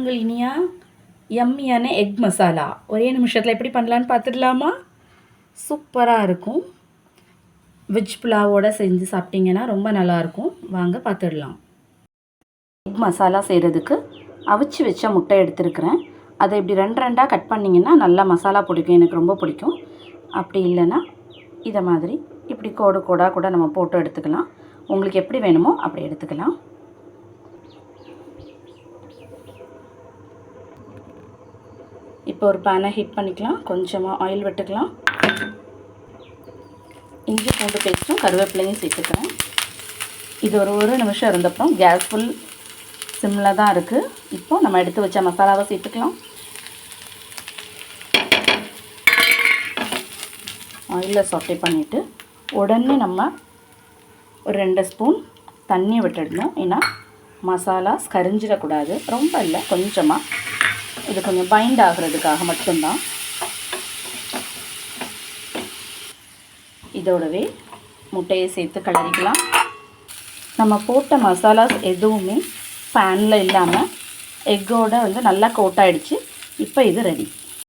உங்கள் இனியா யம்மியான எக் மசாலா ஒரே நிமிஷத்தில் எப்படி பண்ணலான்னு பார்த்துடலாமா? சூப்பராக இருக்கும். வெஜ் புலாவோடு செஞ்சு சாப்பிட்டிங்கன்னா ரொம்ப நல்லாயிருக்கும். வாங்க பார்த்துடலாம். எக் மசாலா செய்கிறதுக்கு அவிச்சு வச்ச முட்டை எடுத்துருக்கிறேன். அதை இப்படி ரெண்டாக கட் பண்ணிங்கன்னா நல்லா மசாலா பிடிக்கும். எனக்கு ரொம்ப பிடிக்கும். அப்படி இல்லைன்னா இதை மாதிரி இப்படி கோடாக கூட நம்ம போட்டு எடுத்துக்கலாம். உங்களுக்கு எப்படி வேணுமோ அப்படி எடுத்துக்கலாம். இப்போ ஒரு பேனை ஹீட் பண்ணிக்கலாம். கொஞ்சமாக ஆயில் விட்டுக்கலாம். இஞ்சி பூண்டு பேஸ்ட்டும் கருவேப்பிலையும் சேர்த்துக்கிறேன். இது ஒரு நிமிஷம் இருந்தப்பறம் கேஸ் ஃபுல் சிம்மில் தான் இருக்குது. இப்போ நம்ம எடுத்து வச்ச மசாலாவை சேர்த்துக்கலாம். ஆயிலில் சாட்டே பண்ணிவிட்டு உடனே நம்ம ஒரு 2 ஸ்பூன் தண்ணி விட்டுடணும். ஏன்னா மசாலா கரிஞ்சிடக்கூடாது. ரொம்ப இல்லை, கொஞ்சமாக. இது கொஞ்சம் பைண்ட் ஆகிறதுக்காக மட்டும்தான். இதோடவே முட்டையை சேர்த்து கலரிக்கலாம். நம்ம போட்ட மசாலாஸ் எதுவுமே பேனில் இல்லாமல் எக்கோடு நல்லா கோட் ஆகிடுச்சு. இப்போ இது ரெடி.